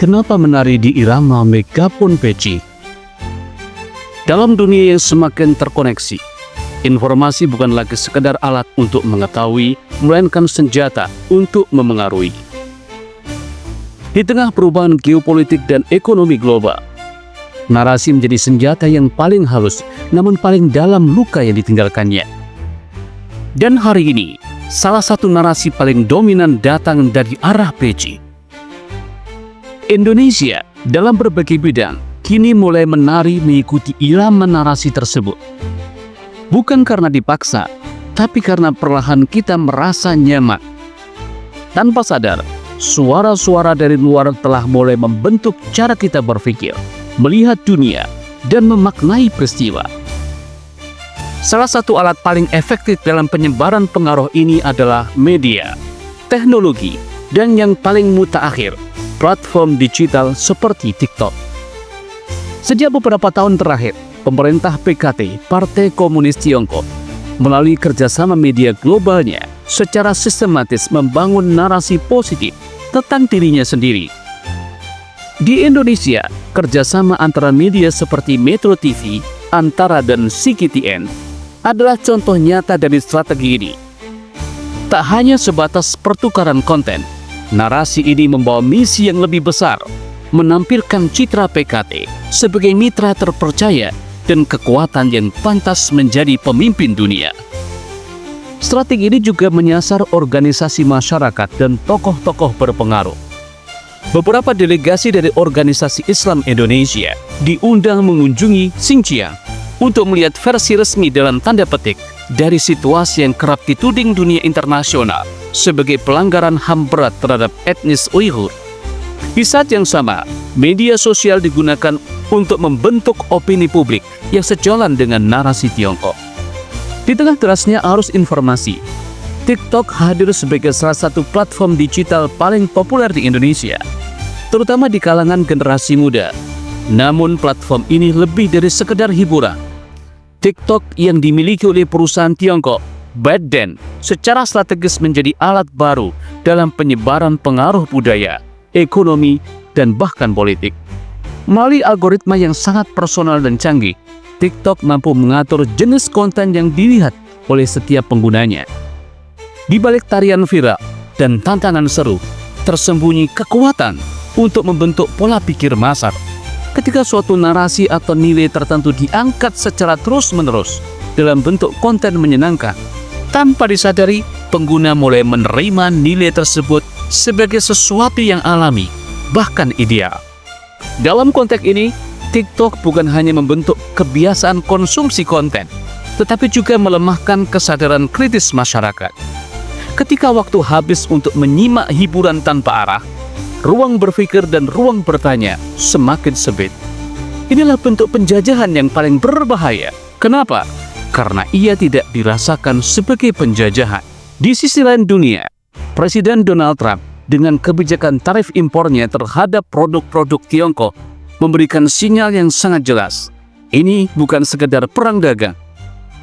Kenapa menari di irama megapun peci? Dalam dunia yang semakin terkoneksi, informasi bukan lagi sekedar alat untuk mengetahui, melainkan senjata untuk memengaruhi. Di tengah perubahan geopolitik dan ekonomi global, narasi menjadi senjata yang paling halus, namun paling dalam luka yang ditinggalkannya. Dan hari ini, salah satu narasi paling dominan datang dari arah peci. Indonesia dalam berbagai bidang kini mulai menari mengikuti irama narasi tersebut. Bukan karena dipaksa, tapi karena perlahan kita merasa nyaman. Tanpa sadar, suara-suara dari luar telah mulai membentuk cara kita berpikir, melihat dunia, dan memaknai peristiwa. Salah satu alat paling efektif dalam penyebaran pengaruh ini adalah media, teknologi, dan yang paling mutakhir, platform digital seperti TikTok. Sejak beberapa tahun terakhir, pemerintah PKT, Partai Komunis Tiongkok, melalui kerjasama media globalnya, secara sistematis membangun narasi positif tentang dirinya sendiri. Di Indonesia, kerjasama antara media seperti Metro TV, Antara, dan CGTN adalah contoh nyata dari strategi ini. Tak hanya sebatas pertukaran konten, narasi ini membawa misi yang lebih besar, menampilkan citra PKT sebagai mitra terpercaya dan kekuatan yang pantas menjadi pemimpin dunia. Strategi ini juga menyasar organisasi masyarakat dan tokoh-tokoh berpengaruh. Beberapa delegasi dari organisasi Islam Indonesia diundang mengunjungi Xinjiang untuk melihat versi resmi dalam tanda petik dari situasi yang kerap dituding dunia internasional sebagai pelanggaran HAM berat terhadap etnis Uighur. Di saat yang sama, media sosial digunakan untuk membentuk opini publik yang sejalan dengan narasi Tiongkok. Di tengah derasnya arus informasi, TikTok hadir sebagai salah satu platform digital paling populer di Indonesia, terutama di kalangan generasi muda. Namun platform ini lebih dari sekedar hiburan. TikTok yang dimiliki oleh perusahaan Tiongkok, ByteDance, secara strategis menjadi alat baru dalam penyebaran pengaruh budaya, ekonomi, dan bahkan politik. Melalui algoritma yang sangat personal dan canggih, TikTok mampu mengatur jenis konten yang dilihat oleh setiap penggunanya. Di balik tarian viral dan tantangan seru, tersembunyi kekuatan untuk membentuk pola pikir massal. Ketika suatu narasi atau nilai tertentu diangkat secara terus-menerus dalam bentuk konten menyenangkan, tanpa disadari, pengguna mulai menerima nilai tersebut sebagai sesuatu yang alami, bahkan ideal. Dalam konteks ini, TikTok bukan hanya membentuk kebiasaan konsumsi konten, tetapi juga melemahkan kesadaran kritis masyarakat. Ketika waktu habis untuk menyimak hiburan tanpa arah, ruang berpikir dan ruang bertanya semakin sempit. Inilah bentuk penjajahan yang paling berbahaya. Kenapa? Karena ia tidak dirasakan sebagai penjajahan. Di sisi lain dunia, Presiden Donald Trump dengan kebijakan tarif impornya terhadap produk-produk Tiongkok memberikan sinyal yang sangat jelas. Ini bukan sekedar perang dagang.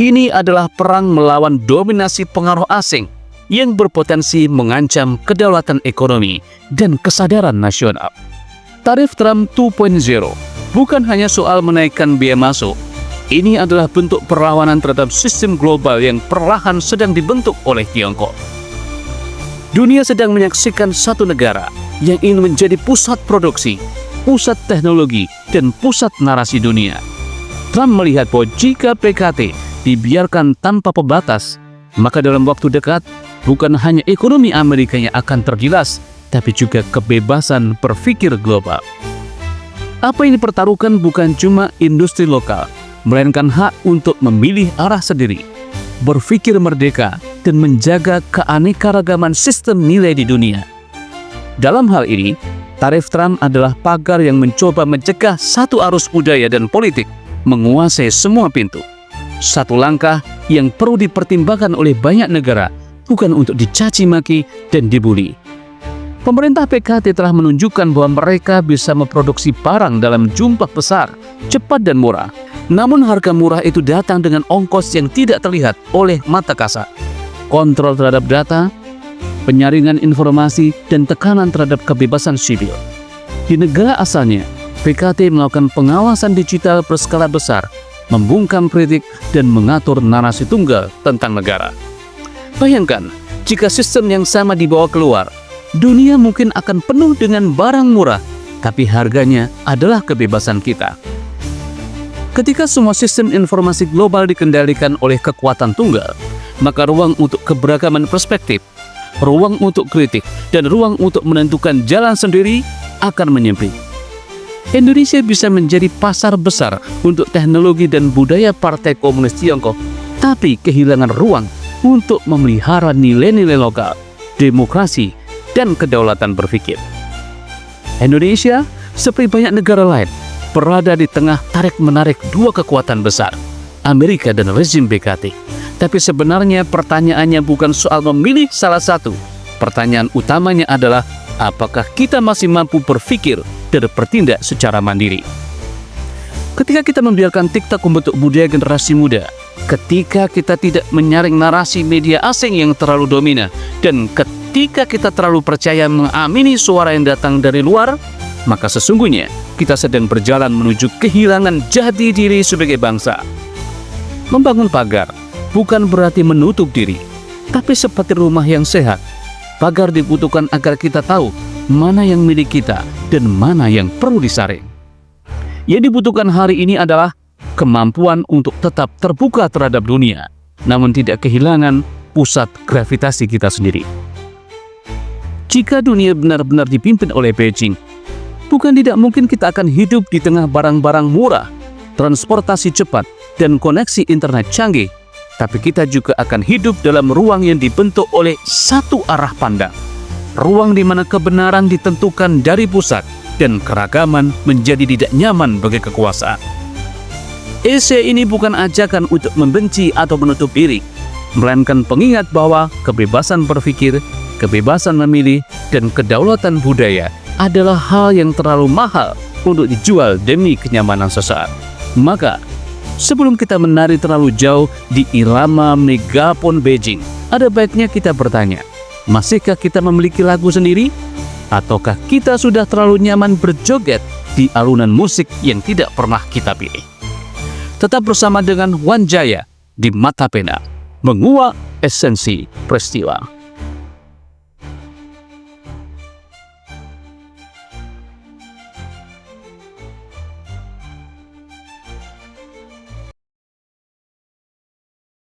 Ini adalah perang melawan dominasi pengaruh asing yang berpotensi mengancam kedaulatan ekonomi dan kesadaran nasional. Tarif Trump 2.0 bukan hanya soal menaikkan biaya masuk. Ini adalah bentuk perlawanan terhadap sistem global yang perlahan sedang dibentuk oleh Tiongkok. Dunia sedang menyaksikan satu negara yang ingin menjadi pusat produksi, pusat teknologi, dan pusat narasi dunia. Trump melihat bahwa jika PKT dibiarkan tanpa pembatas, maka dalam waktu dekat, bukan hanya ekonomi Amerika yang akan tergilas, tapi juga kebebasan berpikir global. Apa yang dipertaruhkan bukan cuma industri lokal, melainkan hak untuk memilih arah sendiri, berpikir merdeka, dan menjaga keanekaragaman sistem nilai di dunia. Dalam hal ini, tarif Trump adalah pagar yang mencoba mencegah satu arus budaya dan politik menguasai semua pintu. Satu langkah yang perlu dipertimbangkan oleh banyak negara, bukan untuk dicaci maki dan dibully. Pemerintah PKT telah menunjukkan bahwa mereka bisa memproduksi barang dalam jumlah besar, cepat dan murah. Namun harga murah itu datang dengan ongkos yang tidak terlihat oleh mata kasat. Kontrol terhadap data, penyaringan informasi, dan tekanan terhadap kebebasan sipil. Di negara asalnya, PKT melakukan pengawasan digital berskala besar, membungkam kritik, dan mengatur narasi tunggal tentang negara. Bayangkan, jika sistem yang sama dibawa keluar, dunia mungkin akan penuh dengan barang murah, tapi harganya adalah kebebasan kita. Ketika semua sistem informasi global dikendalikan oleh kekuatan tunggal, maka ruang untuk keberagaman perspektif, ruang untuk kritik, dan ruang untuk menentukan jalan sendiri akan menyempit. Indonesia bisa menjadi pasar besar untuk teknologi dan budaya Partai Komunis Tiongkok, tapi kehilangan ruang untuk memelihara nilai-nilai lokal, demokrasi, dan kedaulatan berpikir. Indonesia, seperti banyak negara lain, berada di tengah tarik-menarik dua kekuatan besar, Amerika dan rezim BKT. Tapi sebenarnya pertanyaannya bukan soal memilih salah satu. Pertanyaan utamanya adalah, apakah kita masih mampu berpikir dan bertindak secara mandiri? Ketika kita membiarkan TikTok membentuk budaya generasi muda, ketika kita tidak menyaring narasi media asing yang terlalu dominan, dan ketika kita terlalu percaya mengamini suara yang datang dari luar, maka sesungguhnya kita sedang berjalan menuju kehilangan jati diri sebagai bangsa. Membangun pagar bukan berarti menutup diri, tapi seperti rumah yang sehat. Pagar dibutuhkan agar kita tahu mana yang milik kita dan mana yang perlu disaring. Yang dibutuhkan hari ini adalah kemampuan untuk tetap terbuka terhadap dunia, namun tidak kehilangan pusat gravitasi kita sendiri. Jika dunia benar-benar dipimpin oleh Beijing, bukan tidak mungkin kita akan hidup di tengah barang-barang murah, transportasi cepat, dan koneksi internet canggih. Tapi kita juga akan hidup dalam ruang yang dibentuk oleh satu arah pandang. Ruang di mana kebenaran ditentukan dari pusat dan keragaman menjadi tidak nyaman bagi kekuasaan. Esai ini bukan ajakan untuk membenci atau menutup diri, melainkan pengingat bahwa kebebasan berpikir, kebebasan memilih, dan kedaulatan budaya adalah hal yang terlalu mahal untuk dijual demi kenyamanan sesaat. Maka, sebelum kita menari terlalu jauh di irama megafon Beijing, ada baiknya kita bertanya, masihkah kita memiliki lagu sendiri? Ataukah kita sudah terlalu nyaman berjoget di alunan musik yang tidak pernah kita pilih? Tetap bersama dengan Wan Jaya di Mata Pena, menguak esensi peristiwa.